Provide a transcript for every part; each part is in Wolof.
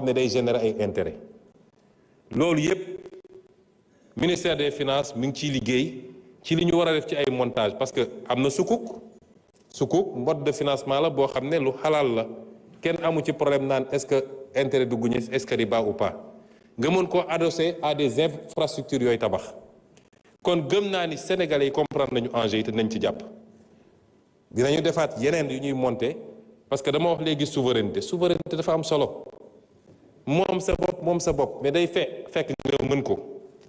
ne day générer ay intérêt loolu yépp ministère des finances mi ngi ciy liggéey ci li ñu war a def ci ay montage parce que am na sukuk mode de financement la boo xam ne lu xalaal la kenn amu ci problème naan est-ce que intérêt dugg ñu est-ce que riba ou pas nga mën koo adossé à des infrastructures yooyu tabax kon gëm naa ni sénégalais yi comprendre nañu enjeu yi te nañ ci jàpp dinañu defaat yeneen yu ñuy monter parce que dama wax léegi souveraineté dafa am solo moom sa bopp mais day fekk nga mën ko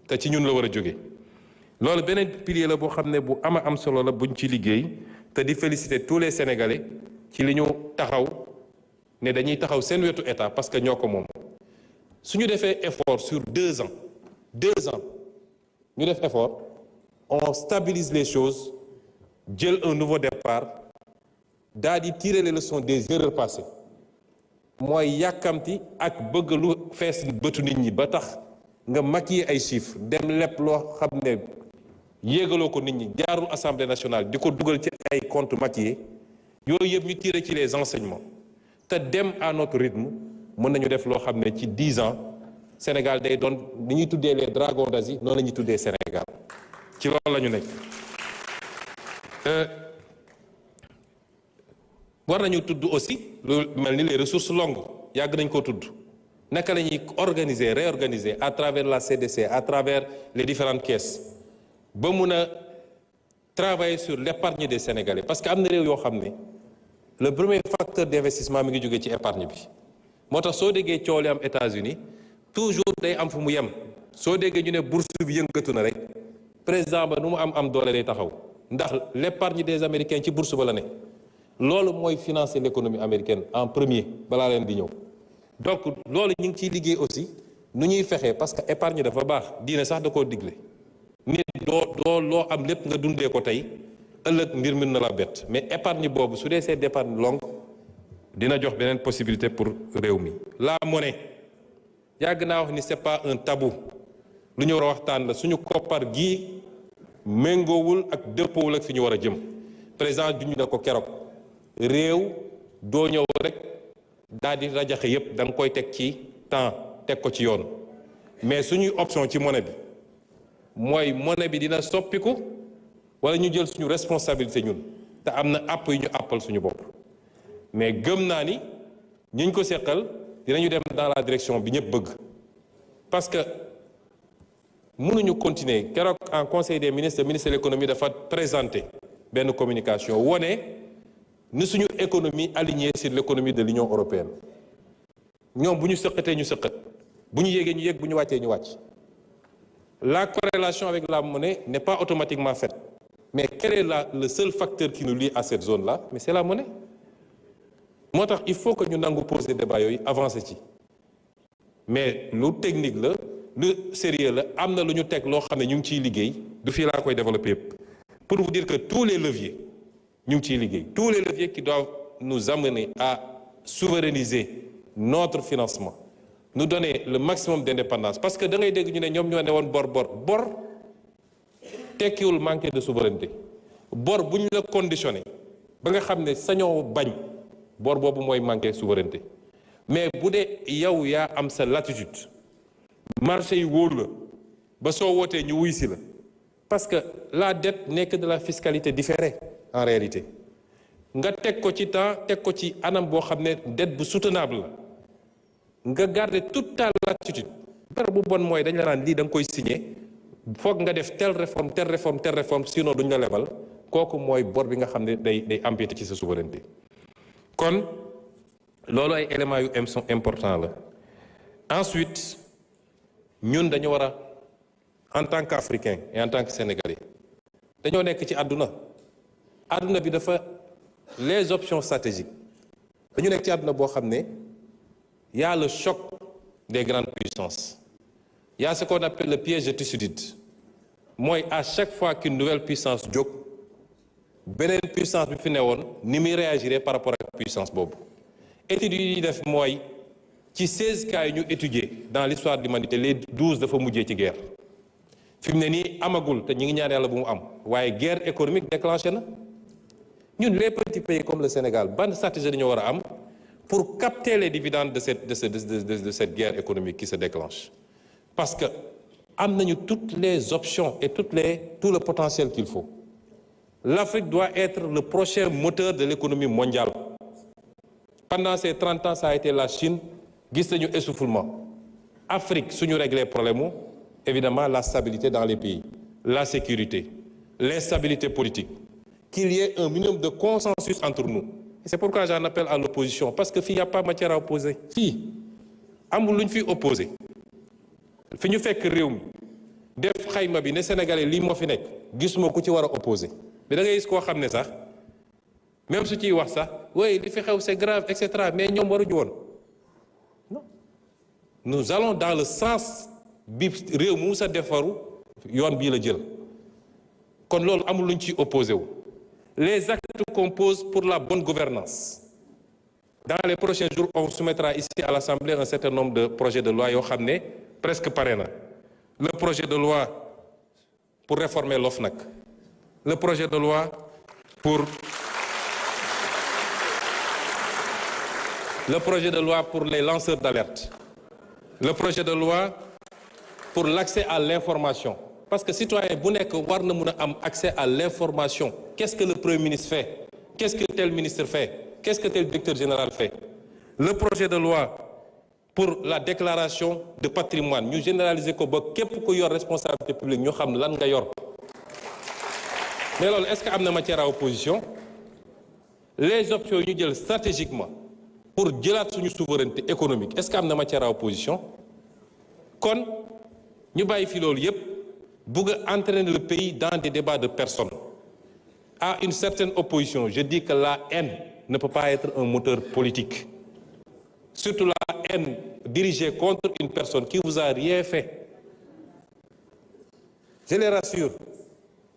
te ci ñun la war a jóge loolu beneen pilier la boo xam ne bu am solo la buñ ci liggéey te di féliciter tous les sénégalais ci li ñu taxaw ne dañuy taxaw seen wetu état parce que ñoo ko moom su ñu defee effort sur 2 ans ñu def effort on stabilise les choses jël un nouveau départ daal di tirer les leçons des erreurs passées mooy yàkkamti ak bëgg lu fees bëtu nit ñi ba tax nga maquiller ay chiffres dem lépp loo xam ne yéegaloo ko nit ñi jaarul assemblée nationale di ko dugal ci ay comptes maquillés yooyu yëpp ñu tirer ci les enseignements te dem à notre rythme mën nañu def loo xam ne ci 10 ans Sénégal day doon ni ñuy tuddee les dragons d'Asie noonu la ñuy tuddee Sénégal ci loolu la ñu nekk. war nañu tudd aussi lu mel ni les ressources longues yàgg nañ koo tudd naka la ñuy réorganiser à travers la CDC à travers les différentes caisses ba mun a travailler sur l'épargne des Sénégalais parce que am na réew yoo xam ne le premier facteur d'investissement mi ngi jógee ci épargne bi moo tax soo déggee coow li am États-Unis toujours day am fu mu yem soo déggee ñu ne bourse bi yëngatu na rek président ba nu mu am doole day taxaw ndax l'épargne des Américains ci bourse ba la ne loolu mooy financer l'économie américaine en premier balaa leen di ñëw donc loolu ñu ngi ciy liggéey aussi nu ñuy fexee parce que épargne dafa baax diine sax da koo digle nit doo loo am lépp nga dundee ko tey ëllëg mbir mi na la bett mais épargne boobu su dee c'est d'épargne longue dina jox beneen possibilité pour réew mi. la monnaie yàgg naa wax ni c'est pas un tabou lu ñu war a waxtaan la suñu koppar gii méngoowul ak dëppoowul ak fi ñu war a jëm président duñu ne ko keroog réew doo ñëw rek daal di rajaxe yépp da nga koy teg ci temps teg ko ci yoon mais suñuy option ci monnaie bi mooy monnaie bi dina soppiku wala ñu jël suñu responsabilité ñun te am na àpp yu ñu àppal suñu bopp mais gëm naa ni ñiñ ko seqal dinañu dem dans la direction bi ñëpp bëgg parce que mënuñu continuer keroog en conseil des ministres le ministre de l'économie dafa présenter benn communication wone ni suñu économie alignée sur l'économie de l'Union européenne ñoom bu ñu sëqatee ñu sëqat bu ñu yéegee ñu yéeg bu ñu wàccee ñu wàcc la corrélation avec la monnaie n'est pas automatiquement faite mais quel est le seul facteur qui nous lie à cette zone-là mais c'est la monnaie moo tax il faut que ñu nangu poser débat yooyu avancer ci mais lu technique la lu sérieux la am na lu ñu teg loo xam ne ñu ngi ciy liggéey du fii laa koy développer yëpp pour vous dire que tous les leviers ñu ngi ciy liggéey tous les leviers qui doivent nous amener à souverainiser notre financement nous donner le maximum d'indépendance parce que da ngay dégg ñu ne ñoom ñoo ne woon bor tekkiwul manquer de souveraineté bor bu ñu la conditionné ba nga xam ne sañoo bañ bor boobu mooy manquer souveraineté mais bu dee yow yaa am sa latitude marché yi wóolu la ba soo wootee ñu wuy si la parce que la dette n'est que de la fiscalité différée en réalité nga teg ko ci temps teg ko ci anam boo xam ne dette bu soutenable la nga garder toute ta latitude dara bu bon mooy dañ la naan lii da nga koy signer foog nga def telle réforme sinon duñ la lebal kooku mooy bor bi nga xam ne day empiéter ci sa souveraineté kon loolu ay éléments yu sont importants la ensuite ñun dañu war a en tant qu'Africain et en tant que Sénégalais dañoo nekk ci àdduna bi dafa les options stratégiques dañu nekk ci àdduna boo xam ne y a le choc des grandes puissances y a ce qu'on appelle le piège de Thucydide mooy à chaque fois qu'une nouvelle puissance jóg beneen puissance bi fi newoon ni muy réagir par rapport ak puissance boobu études yi ñuy def mooy ci 16 cas yi ñu étudier dans l'histoire de l'humanité les 12 dafa mujjee ci guerre fi mu ne nii amagul te ñu ngi ñaan yàlla bu mu am waaye guerre économique déclenché na ñun les petits pays comme le Sénégal ban stratégie dañoo war a am pour capter les dividendes de cette guerre économique qui se déclenche. Parce que am nañu toutes les options et tout le potentiel qu'il faut. L'Afrique doit être le prochain moteur de l'économie mondiale. Pendant ces 30 ans, ça a été la Chine, gis nañu essoufflement. Afrique, suñu régler problème, évidemment la stabilité dans les pays, la sécurité, l'instabilité politique, qu'il y ait un minimum de consensus entre nous. Et c'est pourquoi j'en appelle à l'opposition, parce que fii y a pas matière à opposer. Fii amul luñ fi opposer. Fi ñu fekk réew mi def xayma bi ne Sénégalais lii moo fi nekk gisuma ku ci war a opposer. Mais da ngay gis koo xam ne sax même su ciy wax sax oui li fi xew c'est grave et cetera mais ñoom waruñu woon. Non, nous allons dans le sens bi réew mu sa defaru yoon bii la jël kon loolu amul luñ ciy opposé wu. Les actes qu'on pose pour la bonne gouvernance. Dans les prochains jours, on soumettra ici à l'Assemblée un certain nombre de projets de loi yoo xam ne presque pare na. Le projet de loi pour réformer l'OFNAC. Le projet de loi pour les lanceurs d'alerte. Le projet de loi pour l'accès à l'information. Parce que citoyen bu nekk war na mun a am accès à l'information. Qu'est-ce que le Premier ministre fait? Qu'est-ce que tel ministre fait? Qu'est-ce que tel directeur général fait? Le projet de loi pour la déclaration de patrimoine ñu généraliser ko ba képp ku yor responsabilité publique ñu xam lan nga yor. Mais loolu est-ce que am na matière à opposition? Les options ñu jël stratégiquement pour jëlaat suñu souveraineté économique est-ce que am na matière à opposition? Kon ñu bàyyi fi loolu yépp bëgg a entraîner le pays dans des débats de personnes. À une certaine opposition, je dis que la haine ne peut pas être un moteur politique. Surtout la haine dirigée contre une personne qui vous a rien fait. Je les rassure,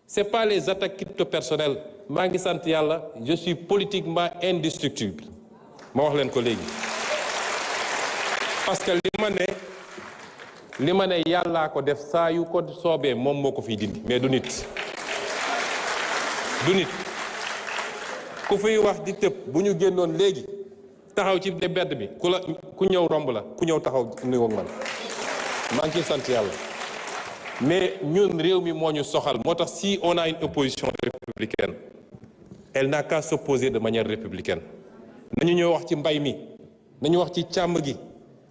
c'est pas les attaques crypto-personnelles. maa ngi sant yàlla, je suis politiquement indestructible. ma wax leen ko léegi. Parce que li ma ne yàllaa ko def saa yu ko soobee moom moo ko fiy dindi mais du nit. Du nit ku fiy wax di tëb bu ñu génnoon léegi taxaw ci mbedd bi ku ñëw romb la ku ñëw taxaw nuyoo man maa ngi ciy sant yàlla. Mais ñun réew mi moo ñu soxal moo tax si on a une opposition républicaine elle n'a qu'à s'opposer de manière républicaine. nañu ñëw wax ci mbay mi nañu wax ci càmm gi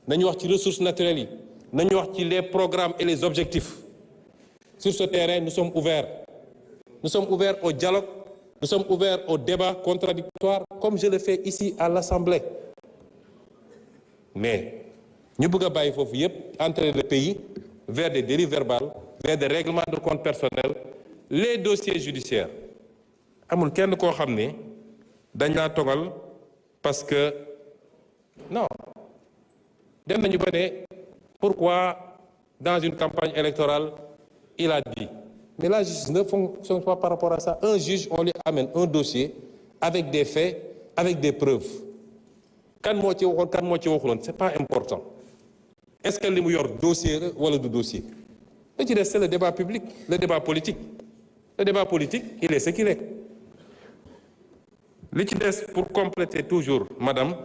nañu wax ci ressources naturelles yi nañu wax ci les programmes et les objectifs. Sur ce terrain nous sommes ouverts. Nous sommes ouverts au dialogue, nous sommes ouverts au débat contradictoire comme je le fais ici à l'Assemblée. Mais ñu bëgg a bàyyi foofu yépp entraîner le pays vers des dérives verbales, vers des règlements de compte personnels, les dossiers judiciaires. Amul kenn koo xam ne dañ laa togal parce que non dem nañu ba ne pourquoi dans une campagne électorale il a dit. Mais la justice ne fonctionne pas par rapport à ça. Un juge, on lui amène un dossier avec des faits, avec des preuves. Kan moo ci waxoon kan moo ci waxuloon c'est pas important. Est-ce que li mu yor dossier la wala du dossier? li ci des c'est le débat public, le débat politique. Le débat politique, il est ce qu'il est. Li ci des pour compléter toujours madame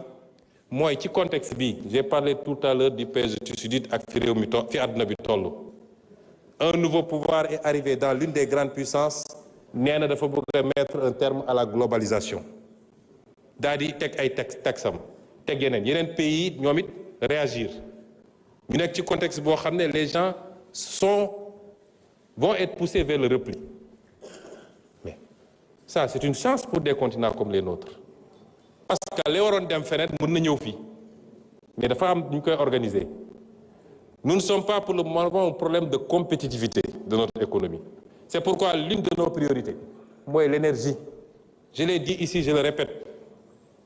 mooy ci contexte bi j'ai parlé tout à l'heure du pays du Sud ak fi réew mi fi àdduna bi tollu. Un nouveau pouvoir est arrivé dans l'une des grandes puissances nee na dafa bëgg a mettre un terme à la globalisation daal di teg ay taxam teg yeneen pays ñoom it réagir ñu nekk ci contexte boo xam ne les gens vont être poussés vers le repli. Mais ça c'est une chance pour des continents comme les nôtres parce que li waroon dem feneen mën na ñëw fii mais dafa am ñu koy organiser. Nous ne sommes pas pour le moment un problème de compétitivité de notre économie. C'est pourquoi l'une de nos priorités, mooy l'énergie. Je l'ai dit ici, je le répète.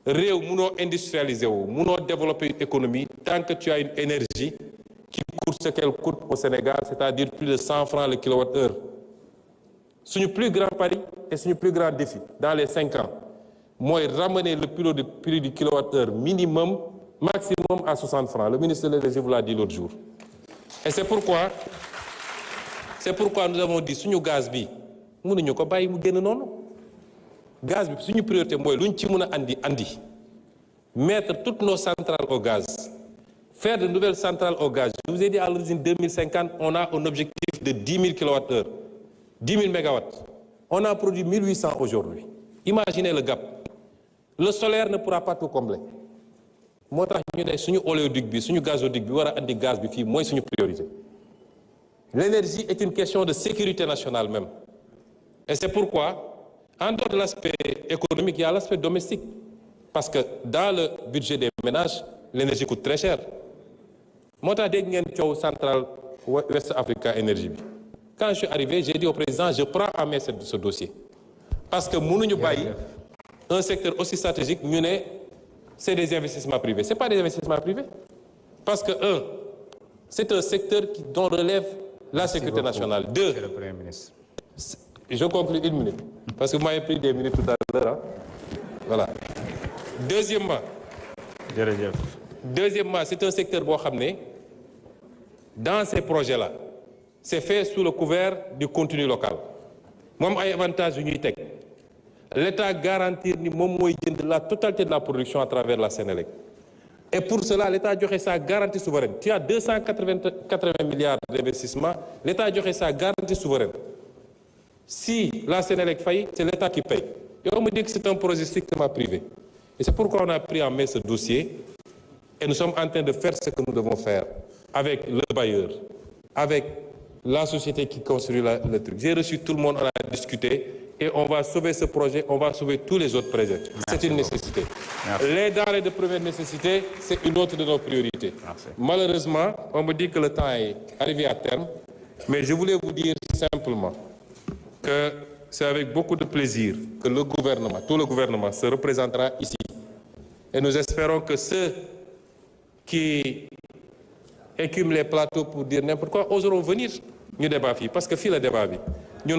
Réew munoo industrialiser wu, munoo développer une économie tant que tu as une énergie qui coûte ce qu'elle coûte au Sénégal, c'est-à-dire plus de 100 francs le kilowattheure. Suñu plus grand pari et suñu plus grand défi dans les 5 ans mooy ramener le prix du kilowattheure maximum à 60 francs. Le ministre de l'Énergie vous l'a dit l'autre jour. Et c'est pourquoi nous avons dit suñu gaz bi mënuñu ko bàyyi mu génn noonu. Gaz bi suñu priorité mooy luñ ci mën a andi mettre toutes nos centrales au gaz, faire de nouvelles centrales au gaz. Je vous ai dit à l'origine 2050, on a un objectif de 10 000 kWh, 10 000 MW. On a produit 1800 aujourd'hui. Imaginez le gap. Le solaire ne pourra pas tout combler. Moo tax ñu ne suñu oléoduc bi suñu gazoduc bi war a andi gaz bi fii mooy suñu priorité. L'énergie est une question de sécurité nationale même. Et c'est pourquoi, en dehors de l'aspect économique, il y a l'aspect domestique. Parce que dans le budget des ménages, l'énergie coûte très cher. Moo tax dégg ngeen coow centrale West Africa Energy bi. Quand je suis arrivé, j'ai dit au président, je prends en main ce dossier. Parce que mënuñu bàyyi un secteur aussi stratégique, ñu ne c'est des investissements privés. Ce n'est pas des investissements privés. Parce que, un, c'est un secteur dont relève la sécurité nationale. Deux, le Premier ministre. Je conclue une minute. Parce que vous m'avez pris des minutes tout à l'heure. Hein? Voilà. Deuxièmement, c'est un secteur boo xam ne dans ces projets-là, c'est fait sous le couvert du contenu local. Moom ay avantages yu ñuy teg. L'État garantit ni moom mooy jënd la totalité de la production à travers la Sénélec. Et pour cela, l'État joxe sa garantie souveraine. Tu as 280 milliards d'investissements, l'État joxe sa garantie souveraine. Si la Sénélec faillit, c'est l'État qui paye. Et on me dit que c'est un projet strictement privé. Et c'est pourquoi on a pris en main ce dossier et nous sommes en train de faire ce que nous devons faire avec le bailleur, avec la société qui construit le truc. J'ai reçu tout le monde, on a discuté et on va sauver ce projet, on va sauver tous les autres projets. C'est une nécessité. Merci. Les denrées de première nécessité, c'est une autre de nos priorités. Merci. Malheureusement, on me dit que le temps est arrivé à terme, mais je voulais vous dire simplement que c'est avec beaucoup de plaisir que le gouvernement, tout le gouvernement se représentera ici. Et nous espérons que ceux qui écument les plateaux pour dire n'importe quoi oseront venir ñu débat fii parce que fii la débat bi